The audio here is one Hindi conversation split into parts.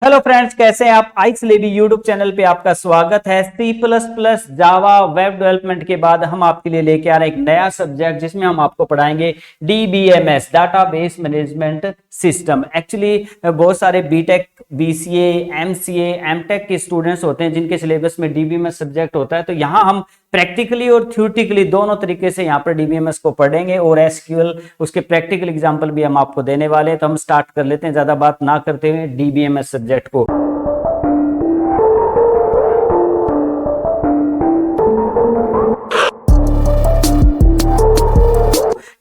हेलो फ्रेंड्स, कैसे हैं आप। आइक्स लेबी यूट्यूब चैनल पे आपका स्वागत है। C++ जावा वेब डेवलपमेंट के बाद हम आपके लिए लेके आ रहे हैं एक नया सब्जेक्ट जिसमें हम आपको पढ़ाएंगे DBMS, database management system. Actually बहुत सारे बीटेक, BCA, MCA, MTech के स्टूडेंट्स होते हैं जिनके सिलेबस में DBMS सब्जेक्ट होता है। तो यहाँ हम प्रैक्टिकली और थ्योरेटिकली दोनों तरीके से यहाँ पर DBMS को पढ़ेंगे और SQL उसके प्रैक्टिकल एग्जांपल भी हम आपको देने वाले हैं। तो हम स्टार्ट कर लेते हैं ज्यादा बात ना करते हुए DBMS सब्जेक्ट को।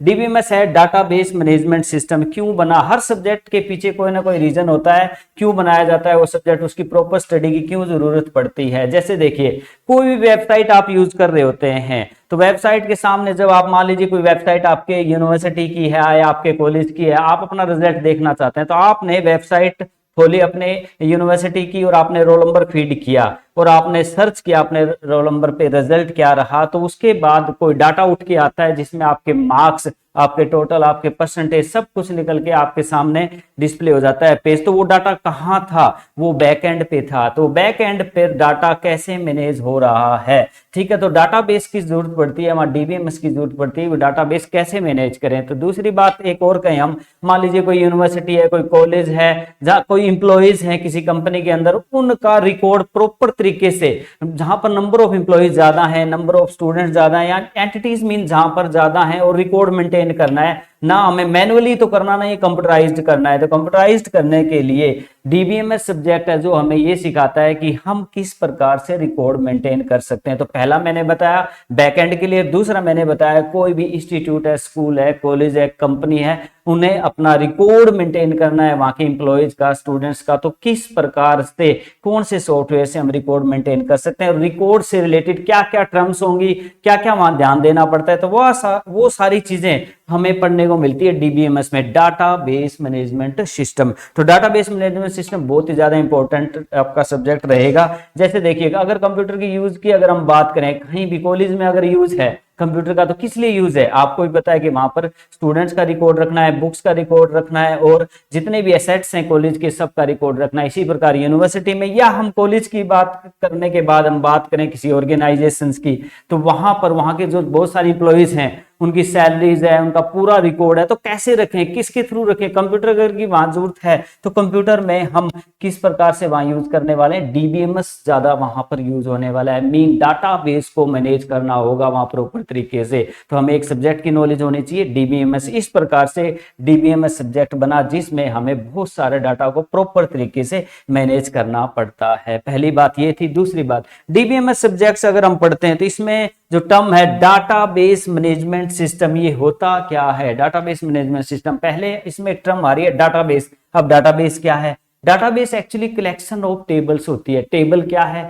DBMS है डाटाबेस मैनेजमेंट सिस्टम। क्यों बना, हर सब्जेक्ट के पीछे कोई ना कोई रीजन होता है क्यों बनाया जाता है वो सब्जेक्ट, उसकी प्रॉपर स्टडी की क्यों जरूरत पड़ती है। जैसे देखिए, कोई भी वेबसाइट आप यूज कर रहे होते हैं तो वेबसाइट के सामने जब आप मान लीजिए कोई वेबसाइट आपके यूनिवर्सिटी की है या आपके कॉलेज की है, आप अपना रिजल्ट देखना चाहते हैं तो आपने वेबसाइट खोली अपने यूनिवर्सिटी की और आपने रोल नंबर फीड किया और आपने सर्च किया अपने रोल नंबर पे रिजल्ट क्या रहा। तो उसके बाद कोई डाटा उठ के आता है जिसमें आपके मार्क्स, आपके टोटल, आपके परसेंटेज सब कुछ निकल के आपके सामने डिस्प्ले हो जाता है पेज। तो वो डाटा कहाँ था, वो बैक एंड पे था। तो बैक एंड पे डाटा कैसे मैनेज हो रहा है, ठीक है। तो डाटाबेस की जरूरत पड़ती है, हमारे DBMS की जरूरत पड़ती है, वो डाटाबेस कैसे मैनेज करें। तो दूसरी बात एक और कहें हम, मान लीजिए कोई यूनिवर्सिटी है, कोई कॉलेज है, जहाँ कोई इंप्लॉइज है किसी कंपनी के अंदर, उनका रिकॉर्ड प्रॉपर तरीके से, जहां पर नंबर ऑफ इंप्लॉइज ज्यादा है, नंबर ऑफ स्टूडेंट ज्यादा है, या एंटिटीज मीन जहां पर ज्यादा है और रिकॉर्ड मेंटेन करना है ना, हमें मैनुअली तो करना नहीं, कंप्यूटराइज्ड करना है। तो कंप्यूटराइज्ड करने के लिए DBMS सब्जेक्ट है जो हमें ये सिखाता है कि हम किस प्रकार से रिकॉर्ड मेंटेन कर सकते हैं। तो पहला मैंने बताया बैकएंड के लिए, दूसरा मैंने बताया कोई भी इंस्टीट्यूट है, स्कूल है, कॉलेज है, कंपनी है, उन्हें अपना रिकॉर्ड मेंटेन करना है वहां के इंप्लॉइज का, स्टूडेंट्स का। तो किस प्रकार से, कौन से सॉफ्टवेयर से हम रिकॉर्ड मेंटेन कर सकते हैं, रिकॉर्ड से रिलेटेड क्या क्या टर्म्स होंगी, क्या क्या वहां ध्यान देना पड़ता है। तो वो सारी चीजें हमें पढ़ने को मिलती है DBMS में, डाटाबेस मैनेजमेंट सिस्टम। तो डाटाबेस मैनेजमेंट सिस्टम बहुत ही ज्यादा इंपॉर्टेंट आपका सब्जेक्ट रहेगा। जैसे देखिएगा, अगर कंप्यूटर की यूज की अगर हम बात करें, कहीं भी कॉलेज में अगर यूज है कंप्यूटर का तो किस लिए यूज है, आपको भी पता है कि वहां पर स्टूडेंट्स का रिकॉर्ड रखना है, बुक्स का रिकॉर्ड रखना है और जितने भी एसेट्स हैं कॉलेज के सब का रिकॉर्ड रखना है। इसी प्रकार यूनिवर्सिटी में, या हम कॉलेज की बात करने के बाद हम बात करें किसी ऑर्गेनाइजेशंस की, तो वहां पर वहां के जो बहुत सारे इंप्लॉइज हैं उनकी सैलरीज है, उनका पूरा रिकॉर्ड है। तो कैसे रखें, किसके थ्रू रखें, कंप्यूटर अगर की वहां जरूरत है तो कंप्यूटर में हम किस प्रकार से वहां यूज करने वाले हैं, DBMS ज्यादा वहां पर यूज होने वाला है। मीन डाटाबेस को मैनेज करना होगा वहां प्रॉपर तरीके से। तो हमें एक सब्जेक्ट की नॉलेज होनी चाहिए DBMS। इस प्रकार से DBMS सब्जेक्ट बना जिसमें हमें बहुत सारे डाटा को प्रॉपर तरीके से मैनेज करना पड़ता है। पहली बात ये थी। दूसरी बात, DBMS सब्जेक्ट्स अगर हम पढ़ते हैं तो इसमें जो टर्म है डाटाबेस मैनेजमेंट सिस्टम, ये होता क्या है। डाटाबेस मैनेजमेंट सिस्टम, पहले इसमें एक टर्म आ रही है डाटाबेस। अब डाटाबेस क्या है, database actually collection of tables होती है। टेबल क्या है,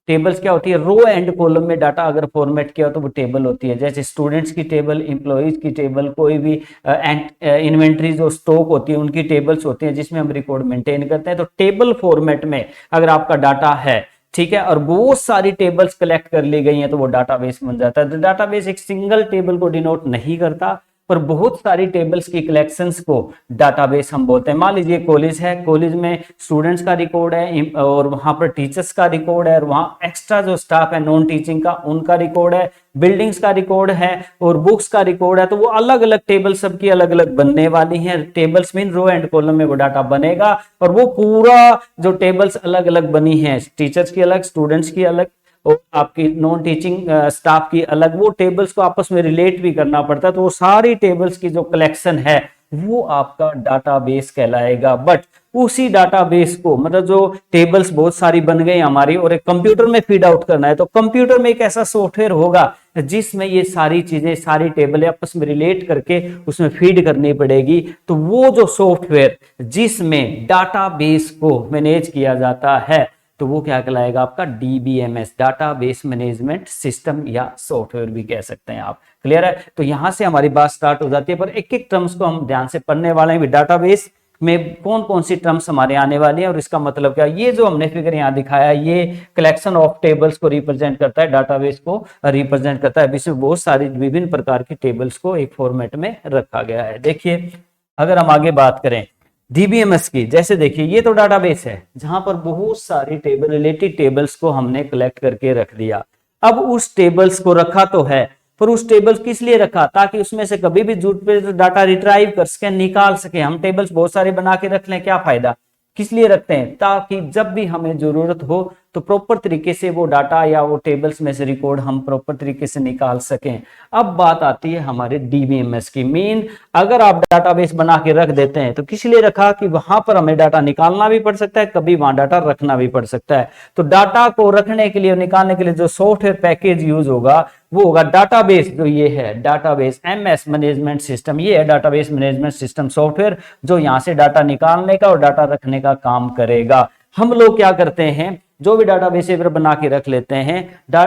टेबल्स क्या होती है, रो एंड कॉलम में डाटा अगर फॉर्मेट किया हो तो वो टेबल होती है। जैसे स्टूडेंट्स की टेबल, इंप्लॉइज की टेबल, कोई भी इन्वेंट्री जो स्टॉक होती है उनकी टेबल्स होती हैं जिसमें हम रिकॉर्ड मेंटेन करते हैं। तो टेबल फॉर्मेट में अगर आपका डाटा है, ठीक है, और बहुत सारी टेबल्स कलेक्ट कर ली गई हैं तो वो डाटाबेस बन जाता है। तो डाटाबेस एक सिंगल टेबल को डिनोट नहीं करता पर बहुत सारी टेबल्स की कलेक्शंस को डाटाबेस हम बोलते हैं। मान लीजिए कॉलेज है, कॉलेज में स्टूडेंट्स का रिकॉर्ड है और वहां पर टीचर्स का रिकॉर्ड है और वहां एक्स्ट्रा जो स्टाफ है नॉन टीचिंग का उनका रिकॉर्ड है, बिल्डिंग्स का रिकॉर्ड है और बुक्स का रिकॉर्ड है। तो वो अलग अलग टेबल सबकी अलग अलग बनने वाली हैं। Tables mean row and column में वो डाटा बनेगा और वो पूरा जो टेबल्स अलग अलग बनी है, टीचर्स की अलग, स्टूडेंट्स की अलग और आपकी नॉन टीचिंग स्टाफ की अलग, वो टेबल्स को आपस में रिलेट भी करना पड़ता है। तो वो सारी टेबल्स की जो कलेक्शन है वो आपका डाटाबेस कहलाएगा। बट उसी डाटाबेस को, मतलब जो टेबल्स बहुत सारी बन गई हमारी और एक कंप्यूटर में फीड आउट करना है, तो कंप्यूटर में एक ऐसा सॉफ्टवेयर होगा जिसमें ये सारी चीजें, सारी टेबलें आपस में रिलेट करके उसमें फीड करनी पड़ेगी। तो वो जो सॉफ्टवेयर जिसमें डाटाबेस को मैनेज किया जाता है तो वो क्या कहलाएगा, आपका DBMS, डाटाबेस मैनेजमेंट सिस्टम, या सॉफ्टवेयर भी कह सकते हैं आप। क्लियर है। तो यहां से हमारी बात स्टार्ट हो जाती है, पर एक एक टर्म्स को हम ध्यान से पढ़ने वाले हैं। डाटाबेस में कौन कौन सी टर्म्स हमारे आने वाली है और इसका मतलब क्या। ये जो हमने फिगर यहाँ दिखाया है ये कलेक्शन ऑफ टेबल्स को रिप्रेजेंट करता है, डाटाबेस को रिप्रेजेंट करता है। इसमें बहुत सारी विभिन्न प्रकार की टेबल्स को एक फॉर्मेट में रखा गया है। देखिए, अगर हम आगे बात करें डीबीएमएस की, जैसे देखिए ये तो डाटाबेस है जहां पर बहुत सारी टेबल, रिलेटेड टेबल्स को हमने कलेक्ट करके रख दिया। अब उस टेबल्स को रखा तो है, पर उस टेबल्स किस लिए रखा, ताकि उसमें से कभी भी जरूरत पे डाटा रिट्राइव कर सके, निकाल सके। हम टेबल्स बहुत सारे बना के रख लें, क्या फायदा, किस लिए रखते हैं, ताकि जब भी हमें जरूरत हो तो प्रॉपर तरीके से वो डाटा या वो टेबल्स में से रिकॉर्ड हम प्रॉपर तरीके से निकाल सकें। अब बात आती है हमारे डीबीएमएस की मेन। अगर आप डाटाबेस बना के रख देते हैं तो किस लिए रखा, कि वहां पर हमें डाटा निकालना भी पड़ सकता है, कभी वहां डाटा रखना भी पड़ सकता है। तो डाटा को रखने के लिए, निकालने के लिए जो सॉफ्टवेयर पैकेज यूज होगा वो होगा डाटाबेस। जो ये है डाटाबेस एमएस मैनेजमेंट सिस्टम, ये है डाटाबेस मैनेजमेंट सिस्टम सॉफ्टवेयर, जो यहां से डाटा निकालने का और डाटा रखने का काम करेगा। हम लोग क्या करते हैं, जो भी डाटाबेस बना के रख लेते हैं,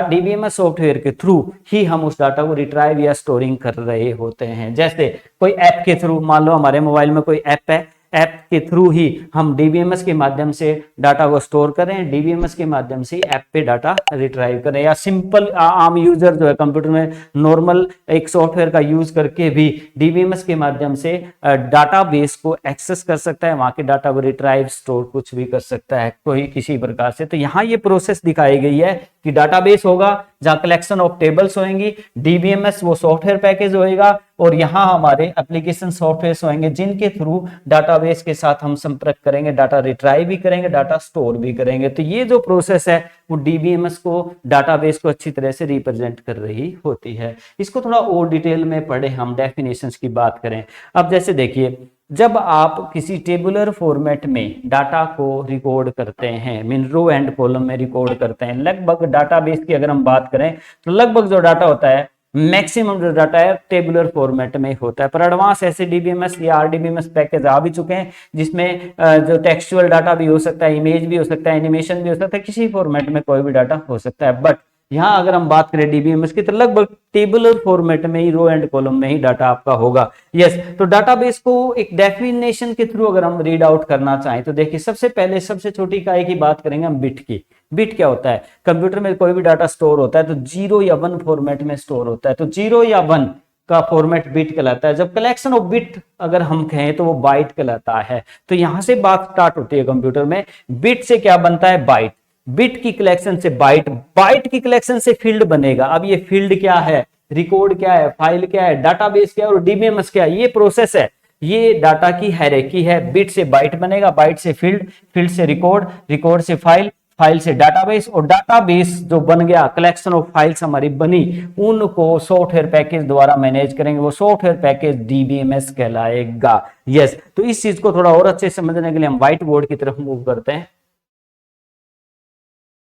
डीबीएमएस सॉफ्टवेयर के थ्रू ही हम उस डाटा को रिट्राइव या स्टोरिंग कर रहे होते हैं। जैसे कोई ऐप के थ्रू, मान लो हमारे मोबाइल में कोई ऐप है, ऐप के थ्रू ही हम डीबीएमएस के माध्यम से डाटा को स्टोर करें, डीबीएमएस के माध्यम से ऐप पे डाटा रिट्राइव करें। या सिंपल आम यूजर जो है कंप्यूटर में नॉर्मल एक सॉफ्टवेयर का यूज करके भी डीबीएमएस के माध्यम से डाटाबेस को एक्सेस कर सकता है, वहां के डाटा को रिट्राइव, स्टोर कुछ भी कर सकता है कोई किसी प्रकार से। तो यहाँ ये प्रोसेस दिखाई गई है कि डाटाबेस होगा जहां कलेक्शन ऑफ टेबल्स होंगी, डीबीएमएस वो सॉफ्टवेयर पैकेज होएगा, और यहाँ हमारे एप्लीकेशन सॉफ्टवेयर होंगे जिनके थ्रू डाटाबेस के साथ हम संपर्क करेंगे, डाटा रिट्राइव भी करेंगे, डाटा स्टोर भी करेंगे। तो ये जो प्रोसेस है वो डीबीएमएस को, डाटाबेस को अच्छी तरह से रिप्रेजेंट कर रही होती है। इसको थोड़ा और डिटेल में पढ़े, हम डेफिनेशंस की बात करें। अब जैसे देखिए, जब आप किसी टेबुलर फॉर्मेट में डाटा को रिकॉर्ड करते हैं, मीन रो एंड कॉलम में रिकॉर्ड करते हैं, लगभग डाटाबेस की अगर हम बात करें तो लगभग जो डाटा होता है, मैक्सिमम जो डाटा है टेबुलर फॉर्मेट में होता है। पर एडवांस ऐसे डीबीएमएस या आरडीबीएमएस पैकेज आ भी चुके हैं जिसमें जो टेक्सचुअल डाटा भी हो सकता है, इमेज भी हो सकता है, एनिमेशन भी हो सकता है, किसी फॉर्मेट में कोई भी डाटा हो सकता है। बट यहाँ अगर हम बात करें डीबीएमएस की तो लगभग टेबुलर फॉर्मेट में ही, रो एंड कॉलम में ही डाटा आपका होगा। यस, तो डाटाबेस को एक डेफिनेशन के थ्रू अगर हम रीड आउट करना चाहें तो देखिए, सबसे पहले सबसे छोटी इकाई की बात करेंगे हम, बिट की। बिट क्या होता है, कंप्यूटर में कोई भी डाटा स्टोर होता है तो 0 या 1 फॉर्मेट में स्टोर होता है, तो 0 या 1 का फॉर्मेट बिट कहलाता है। जब कलेक्शन ऑफ बिट अगर हम कहें तो वो बाइट कहलाता है। तो यहां से बात स्टार्ट होती है कंप्यूटर में, बिट से क्या बनता है, बाइट, बिट की कलेक्शन से बाइट, बाइट की कलेक्शन से फील्ड बनेगा। अब ये फील्ड क्या है, रिकॉर्ड क्या है, फाइल क्या है, डाटाबेस क्या है और डीबीएमएस क्या है, ये प्रोसेस है, ये डाटा की हायरार्की है। बिट से बाइट बनेगा, बाइट से फील्ड, फील्ड से रिकॉर्ड, रिकॉर्ड से फाइल, फाइल से डाटाबेस, और डाटाबेस जो बन गया, कलेक्शन ऑफ फाइल्स हमारी बनी, उनको सॉफ्टवेयर पैकेज द्वारा मैनेज करेंगे, वो सॉफ्टवेयर पैकेज डीबीएमएस कहलाएगा। यस, तो इस चीज को थोड़ा और अच्छे से समझने के लिए हम व्हाइट बोर्ड की तरफ मूव करते हैं।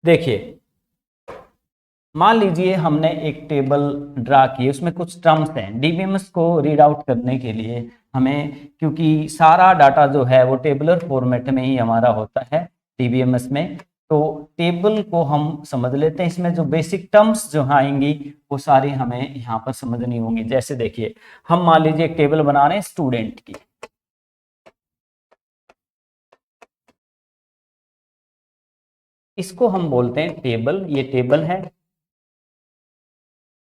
देखिए, मान लीजिए हमने एक टेबल ड्रा की, उसमें कुछ टर्म्स हैं, डीबीएमएस को रीड आउट करने के लिए हमें, क्योंकि सारा डाटा जो है वो टेबुलर फॉर्मेट में ही हमारा होता है डीबीएमएस में, तो टेबल को हम समझ लेते हैं। इसमें जो बेसिक टर्म्स जो आएंगी वो सारी हमें यहाँ पर समझनी होंगी। जैसे देखिए, हम मान लीजिए एक टेबल बना रहे हैं स्टूडेंट की, इसको हम बोलते हैं टेबल, ये टेबल है,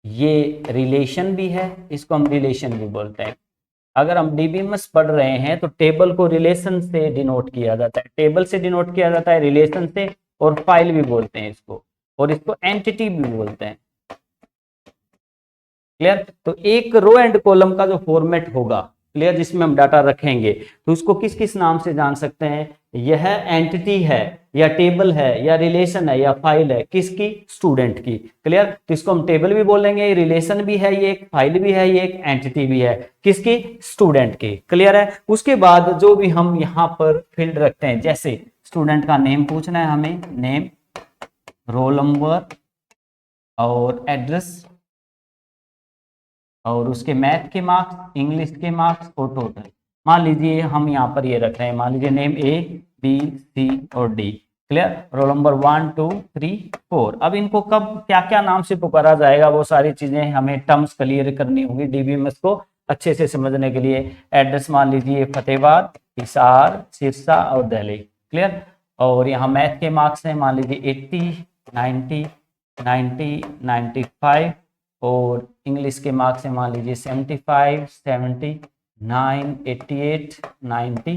ये रिलेशन भी है, इसको हम रिलेशन भी बोलते हैं। अगर हम डीबीएमएस पढ़ रहे हैं तो टेबल को रिलेशन से डिनोट किया जाता है, टेबल से डिनोट किया जाता है, रिलेशन से, और फाइल भी बोलते हैं इसको, और इसको एंटिटी भी बोलते हैं। क्लियर, तो एक रो एंड कॉलम का जो फॉर्मेट होगा, क्लियर, जिसमें हम डाटा रखेंगे, तो उसको किस किस नाम से जान सकते हैं, यह एंटिटी है या टेबल है या रिलेशन है या फाइल है, किसकी, स्टूडेंट की। क्लियर, तो इसको हम टेबल भी बोलेंगे, रिलेशन भी है, ये एक फाइल भी है, ये एक एंटिटी भी है, किसकी, स्टूडेंट की। क्लियर है, उसके बाद जो भी हम यहाँ पर फील्ड रखते हैं, जैसे स्टूडेंट का नेम पूछना है हमें, नेम, रोल नंबर और एड्रेस, और उसके मैथ के मार्क्स, इंग्लिश के मार्क्स और टोटल। मान लीजिए हम यहाँ पर ये रख रहे हैं, मान लीजिए नेम ए बी सी और डी। Clear, roll number 1 2 3 4। अब इनको कब क्या क्या नाम से पुकारा जाएगा, वो सारी चीजें हमें टर्म्स क्लियर करनी होगी डीबीएमएस को अच्छे से समझने के लिए। एड्रेस मान लीजिए फतेहाबाद, हिसार, सिरसा और दिल्ली। क्लियर, और यहाँ मैथ के मार्क्स हैं, मान लीजिए 80 90 90 95, और इंग्लिश के मार्क्स हैं मान लीजिए 75 79 88 90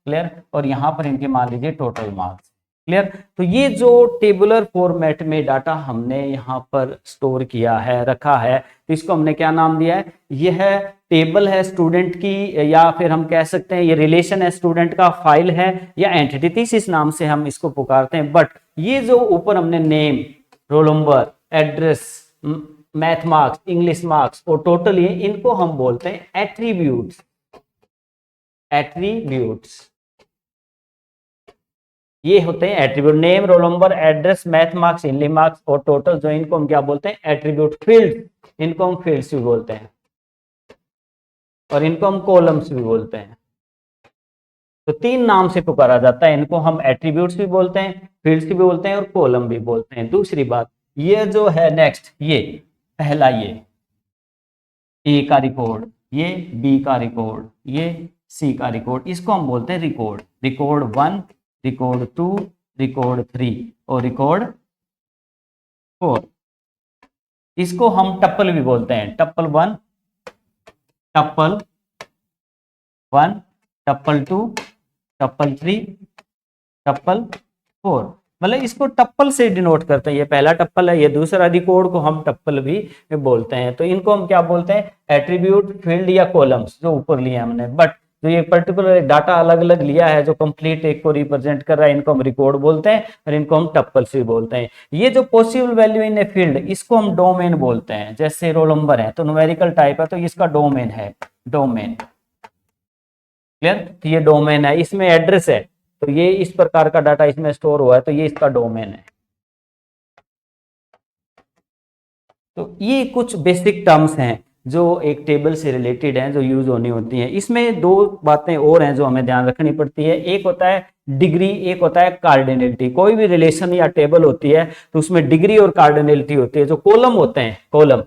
क्लियर, और यहां पर इनके मान लीजिए टोटल मार्क्स। क्लियर, तो ये जो टेबुलर फॉर्मेट में डाटा हमने यहाँ पर स्टोर किया है, रखा है, तो इसको हमने क्या नाम दिया है, यह टेबल है स्टूडेंट की, या फिर हम कह सकते हैं ये रिलेशन है स्टूडेंट का, फाइल है, या एंटिटी, इस नाम से हम इसको पुकारते हैं। बट ये जो ऊपर हमने name, roll number, address, math marks, English marks और टोटल, ये इनको हम बोलते हैं एट्रीब्यूट्स। एट्रीब्यूट्स ये होते हैं attribute, name, roll number, address, math marks, English marks और टोटल, जो इनको हम क्या बोलते हैं, एट्रीब्यूट। फील्ड, इनको हम फील्ड्स भी बोलते हैं, और इनको हम कॉलम्स भी बोलते हैं। तो तीन नाम से पुकारा जाता है इनको, हम एट्रीब्यूट्स भी बोलते हैं, फील्ड्स भी बोलते हैं और कॉलम भी बोलते हैं। दूसरी बात, ये जो है नेक्स्ट, ये पहला, ये ए का रिकॉर्ड, ये बी का रिकॉर्ड, ये सी का रिकॉर्ड, इसको हम बोलते हैं रिकॉर्ड। रिकॉर्ड 1, रिकॉर्ड 2, रिकॉर्ड 3 और रिकॉर्ड 4। इसको हम टप्पल भी बोलते हैं, टप्पल 1, टप्पल 1, टप्पल 2, टप्पल 3, टप्पल 4। मतलब इसको टप्पल से डिनोट करते हैं, ये पहला टप्पल है, ये दूसरा, रिकॉर्ड को हम टप्पल भी बोलते हैं। तो इनको हम क्या बोलते हैं, एट्रीब्यूट, फील्ड या कॉलम्स, जो ऊपर लिए हमने। बट जो ये पर्टिकुलर डाटा अलग अलग लिया है, जो कंप्लीट एक को रिप्रेजेंट कर रहा है, इनको हम रिकॉर्ड बोलते हैं और इनको हम टप्पल्स भी बोलते हैं। ये जो possible value in a field, इसको हम डोमेन बोलते हैं। जैसे रोल नंबर है तो न्यूमेरिकल टाइप है, तो इसका डोमेन है, डोमेन। क्लियर, तो ये डोमेन है। इसमें एड्रेस है, तो ये इस प्रकार का डाटा इसमें स्टोर हुआ है, तो ये इसका डोमेन है। तो ये कुछ बेसिक टर्म्स हैं जो एक टेबल से रिलेटेड हैं, जो यूज होनी होती हैं। इसमें दो बातें और हैं जो हमें ध्यान रखनी पड़ती है। एक होता है डिग्री, एक होता है कार्डिनलिटी। कोई भी रिलेशन या टेबल होती है तो उसमें डिग्री और कार्डिनलिटी होती है। जो कॉलम होते हैं, कॉलम,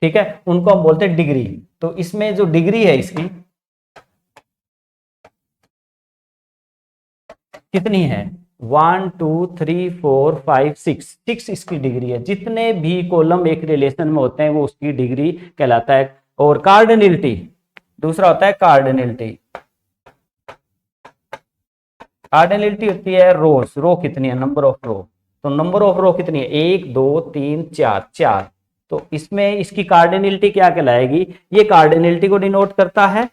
ठीक है, उनको हम बोलते हैं डिग्री। तो इसमें जो डिग्री है इसकी कितनी है, 1 2 3 4 5 6 इसकी डिग्री है। जितने भी कॉलम एक रिलेशन में होते हैं वो उसकी डिग्री कहलाता है। और कार्डिनलिटी, दूसरा होता है कार्डिनलिटी। कार्डिनलिटी होती है रोज, रो कितनी है, नंबर ऑफ रो। तो नंबर ऑफ रो कितनी है, 1 2 3 4, 4। तो इसमें इसकी कार्डिनलिटी क्या कहलाएगी, ये कार्डिनलिटी को डिनोट करता है,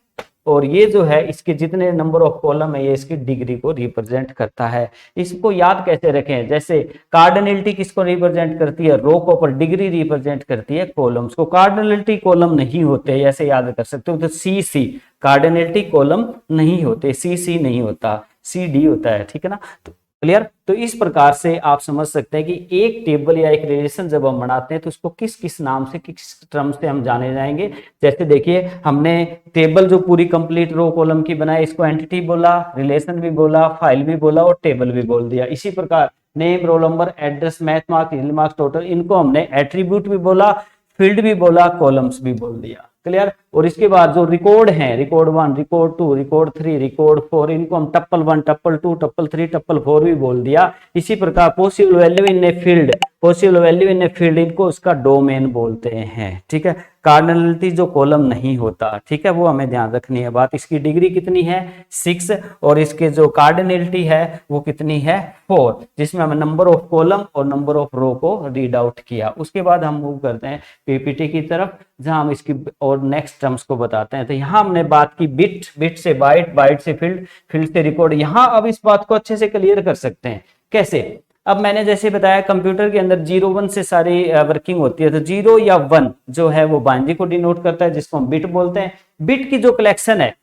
और ये जो है इसके जितने नंबर ऑफ कॉलम है ये इसकी डिग्री को रिप्रेजेंट करता है। इसको याद कैसे रखें, जैसे कार्डिनलिटी किसको रिप्रेजेंट करती है, रो को, पर डिग्री रिप्रेजेंट करती है कॉलम्स को। कार्डिनलिटी कॉलम नहीं होते, ऐसे याद कर सकते हो। तो सी सी, कार्डिनलिटी कॉलम नहीं होते, सी सी नहीं होता, सी डी होता है, ठीक है ना। तो क्लियर, तो इस प्रकार से आप समझ सकते हैं कि एक टेबल या एक रिलेशन जब हम बनाते हैं तो उसको किस किस नाम से, किस टर्म से हम जाने जाएंगे। जैसे देखिए, हमने टेबल जो पूरी कंप्लीट रो कॉलम की बनाई, इसको एंटिटी बोला, रिलेशन भी बोला, फाइल भी बोला और टेबल भी बोल दिया। इसी प्रकार name, roll number, address, math marks, English marks, total, इनको हमने एट्रीब्यूट भी बोला, फील्ड भी बोला, कॉलम्स भी बोल दिया। क्लियर, और इसके बाद जो रिकॉर्ड है, रिकॉर्ड 1, रिकॉर्ड 2, रिकॉर्ड 3, रिकॉर्ड 4, इनको हम टप्पल 1, टप्पल 2, टप्पल 3, टप्पल 4 भी बोल दिया। इसी प्रकार possible value in a field, possible value in a field, इनको उसका डोमेन बोलते हैं, ठीक है। कार्डिनलिटी जो कॉलम नहीं होता, ठीक है, वो हमें ध्यान रखनी है बात। इसकी डिग्री कितनी है, 6, और इसके जो कार्डिनलिटी है वो कितनी है, 4, जिसमें हमें नंबर ऑफ कॉलम और नंबर ऑफ रो को रीड आउट किया। उसके बाद हम मूव करते हैं पीपीटी की तरफ, जहां हम इसकी और नेक्स्ट टर्म्स को बताते हैं। तो यहाँ हमने बात की बिट, बिट से बाइट, बाइट से फील्ड, फील्ड से रिकॉर्ड। यहाँ अब इस बात को अच्छे से क्लियर कर सकते हैं। कैसे, अब मैंने जैसे बताया कंप्यूटर के अंदर 0 1 से सारी वर्किंग होती है। तो 0 या 1 जो है वो बाइनरी को डिनोट करता है, जिसको हम बिट बोलते हैं। बिट की जो कलेक्शन है,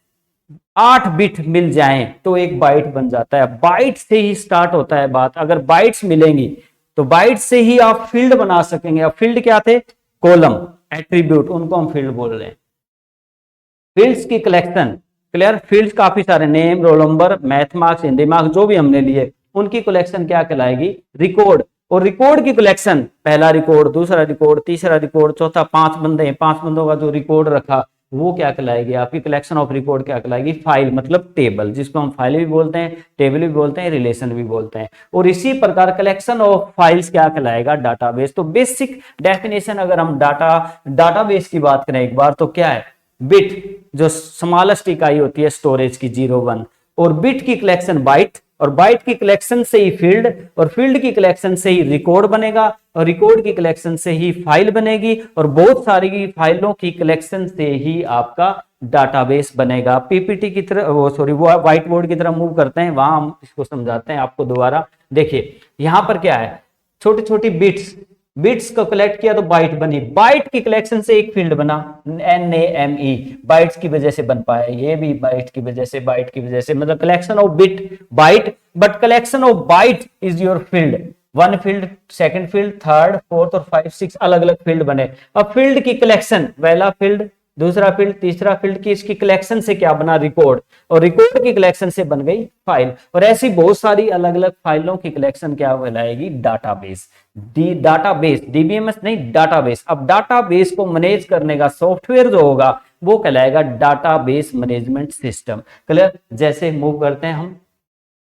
8 बिट मिल जाएं तो एक बाइट बन जाता है। बाइट से ही स्टार्ट होता है बात। अगर बाइट्स मिलेंगी तो बाइट से ही आप फील्ड बना सकेंगे। अब फील्ड क्या थे, कॉलम, एट्रीब्यूट, उनको हम फील्ड बोल रहे हैं। फील्ड्स की कलेक्शन, क्लियर, फील्ड्स काफी सारे, name, roll number, math marks, Hindi marks, जो भी हमने लिए, उनकी कलेक्शन क्या कहलाएगी, रिकॉर्ड। और रिकॉर्ड की कलेक्शन, पहला रिकॉर्ड, दूसरा रिकॉर्ड, तीसरा रिकॉर्ड, चौथा, 5 बंदे हैं, 5 बंदों का जो रिकॉर्ड रखा वो क्या कहलाएगी, आपकी कलेक्शन ऑफ रिकॉर्ड क्या कहलाएगी, फाइल, मतलब टेबल, जिसको हम फाइल भी बोलते हैं, टेबल भी बोलते हैं, रिलेशन भी बोलते हैं। और इसी प्रकार कलेक्शन ऑफ फाइल्स क्या कहलाएगा, डाटाबेस। तो बेसिक डेफिनेशन अगर हम डाटाबेस की बात करें एक बार, तो क्या है, बिट जो स्मॉलेस्ट इकाई होती है स्टोरेज की, 0 1, और बिट की कलेक्शन बाइट, और बाइट की कलेक्शन से ही फील्ड, और फील्ड की कलेक्शन से ही रिकॉर्ड बनेगा, और रिकॉर्ड की कलेक्शन से ही फाइल बनेगी, और बहुत सारी फाइलों की कलेक्शन से ही आपका डाटाबेस बनेगा। पीपीटी की तरह वो व्हाइट बोर्ड की तरह मूव करते हैं, वहां हम इसको समझाते हैं आपको दोबारा। देखिए यहां पर क्या है, छोटी छोटी बिट्स, बिट्स को कलेक्ट किया तो बाइट बनी, बाइट की कलेक्शन से एक फील्ड बना, NAME, बाइट्स की वजह से बन पाया, ये भी बाइट की वजह से, बाइट की वजह से, मतलब collection of bit byte, but collection of byte is your field. One field, second field, third, fourth और 5, 6 अलग अलग फील्ड बने। अब फील्ड की कलेक्शन, पहला फील्ड, दूसरा फील्ड, तीसरा फील्ड की इसकी कलेक्शन से क्या बना, रिकॉर्ड, और रिकॉर्ड की कलेक्शन से बन गई फाइल, और ऐसी बहुत सारी अलग अलग फाइलों की कलेक्शन क्या कहलाएगी, डाटाबेस। डाटाबेस, डीबीएमएस नहीं, डाटाबेस। अब डाटाबेस को मैनेज करने का सॉफ्टवेयर जो होगा वो कहलाएगा डाटाबेस मैनेजमेंट सिस्टम। क्लियर? जैसे मूव करते हैं हम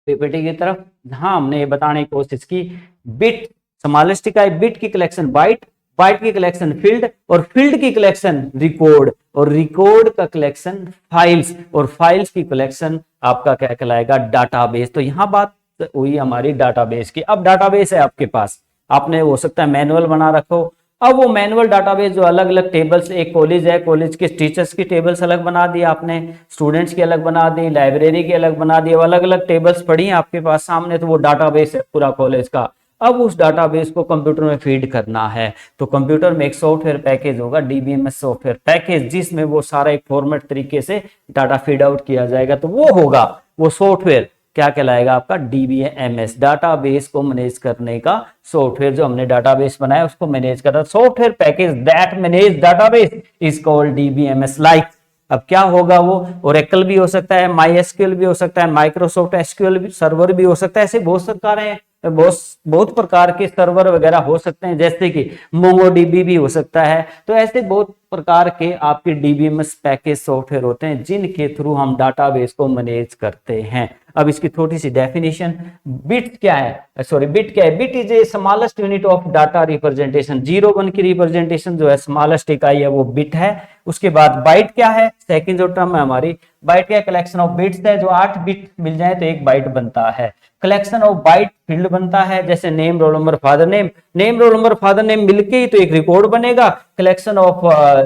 पीपीटी की तरफ, हाँ हमने ये बताने की कोशिश की, बिट स्मॉलेस्ट का बिट की कलेक्शन बाइट, बाइट की कलेक्शन फील्ड, और फील्ड की कलेक्शन रिकॉर्ड, और रिकॉर्ड का कलेक्शन फाइल्स, और फाइल्स की कलेक्शन आपका क्या कहलाएगा, डाटाबेस। तो यहां बात हुई हमारी डाटाबेस की। अब डाटाबेस है आपके पास, आपने हो सकता है मैनुअल बना रखो, अब वो मैनुअल डाटाबेस जो अलग अलग टेबल्स, एक कॉलेज है, कॉलेज के टीचर्स की टेबल्स अलग बना दी आपने, स्टूडेंट्स की अलग बना दी, लाइब्रेरी की अलग बना दी, अलग अलग टेबल्स पड़ी हैं आपके पास सामने, तो वो डाटाबेस है पूरा कॉलेज का। अब उस डाटाबेस को कंप्यूटर में फीड करना है, तो कंप्यूटर में एक सॉफ्टवेयर पैकेज होगा, डीबीएमएस सॉफ्टवेयर पैकेज, जिसमें वो सारा एक फॉर्मेट तरीके से डाटा फीड आउट किया जाएगा। तो वो होगा, वो सॉफ्टवेयर क्या कहलाएगा आपका, डीबीएमएस, डाटाबेस को मैनेज करने का सॉफ्टवेयर। जो हमने डाटाबेस बनाया उसको मैनेज कर रहा, software package that manage database is called DBMS. Like अब क्या होगा, वो ओरेकल भी हो सकता है, MySQL भी हो सकता है, माइक्रोसॉफ्ट एसक्यूएल भी सर्वर भी हो सकता है, ऐसे बहुत सरकारें हैं, बहुत प्रकार के सर्वर वगैरह हो सकते हैं, जैसे कि मोंगोडीबी भी हो सकता है। तो ऐसे बहुत प्रकार के आपके डीबीएमएस पैकेज सॉफ्टवेयर होते हैं जिनके थ्रू हम डाटाबेस को मैनेज करते हैं। अब इसकी थोड़ी सी डेफिनेशन, बिट क्या है, सॉरी बिट क्या है, bit is a smallest unit of data representation. 0 1 की रिप्रेजेंटेशन जो है स्मॉलेस्ट इकाई है वो बिट है। उसके बाद बाइट क्या है, सेकंड जो टर्म है हमारी, बाइट क्या कलेक्शन ऑफ बिट्स है, जो 8 बिट मिल जाए तो एक बाइट बनता है। कलेक्शन ऑफ बाइट फील्ड बनता है, जैसे name, roll number, father name, name, roll number, father name मिलके ही तो एक रिकॉर्ड बनेगा। कलेक्शन ऑफ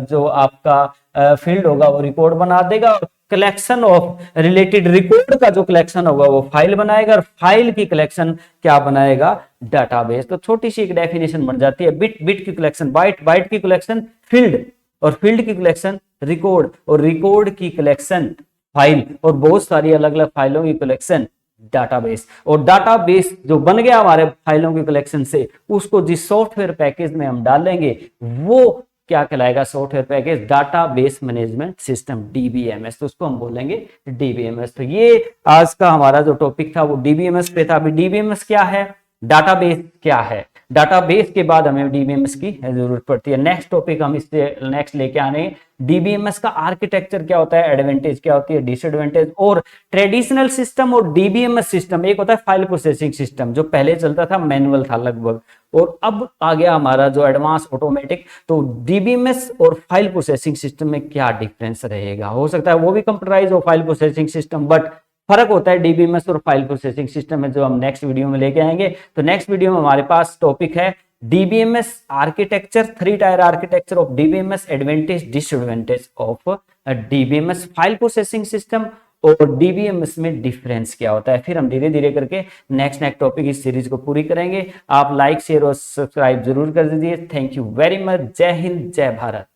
जो आपका फील्ड होगा वो रिकॉर्ड बना देगा, और कलेक्शन ऑफ रिलेटेड रिकॉर्ड का जो कलेक्शन होगा वो फाइल बनाएगा, और फाइल की कलेक्शन क्या बनाएगा, डाटाबेस। तो छोटी सी एक डेफिनेशन बन जाती है, बिट, बिट की कलेक्शन बाइट, बाइट की कलेक्शन फील्ड, और फील्ड की कलेक्शन रिकॉर्ड, और रिकॉर्ड की कलेक्शन फाइल, और बहुत सारी अलग अलग फाइलों की कलेक्शन डाटाबेस। और डाटाबेस जो बन गया हमारे फाइलों के कलेक्शन से, उसको जिस सॉफ्टवेयर पैकेज में हम डालेंगे वो क्या कहलाएगा, software package database management system, DBMS. तो उसको हम बोलेंगे डीबीएमएस। तो ये आज का हमारा जो टॉपिक था वो डीबीएमएस पे था। अभी डीबीएमएस क्या है, डाटाबेस क्या है, डाटाबेस के बाद हमें डीबीएमएस की जरूरत पड़ती है। नेक्स्ट टॉपिक हम इससे नेक्स्ट लेके आने, डीबीएमएस का आर्किटेक्चर क्या होता है, एडवांटेज क्या होती है, डिसएडवांटेज, और ट्रेडिशनल सिस्टम और डीबीएमएस सिस्टम। एक होता है फाइल प्रोसेसिंग सिस्टम, जो पहले चलता था मैनुअल था लगभग, और अब आ गया हमारा जो एडवांस ऑटोमेटिक। तो डीबीएमएस और फाइल प्रोसेसिंग सिस्टम में क्या डिफरेंस रहेगा, हो सकता है वो भी कंप्यूटराइज हो फाइल प्रोसेसिंग सिस्टम, बट फर्क होता है डीबीएमएस और फाइल प्रोसेसिंग सिस्टम में, जो हम नेक्स्ट वीडियो में लेके आएंगे। तो नेक्स्ट वीडियो में हमारे पास टॉपिक है DBMS architecture, 3 tier architecture of DBMS, advantage disadvantage of DBMS file processing system, और डीबीएमएस में डिफरेंस क्या होता है। फिर हम धीरे धीरे करके नेक्स्ट टॉपिक इस सीरीज को पूरी करेंगे। आप लाइक, शेयर और सब्सक्राइब जरूर कर दीजिए। Thank you very much. जय हिंद, जय भारत।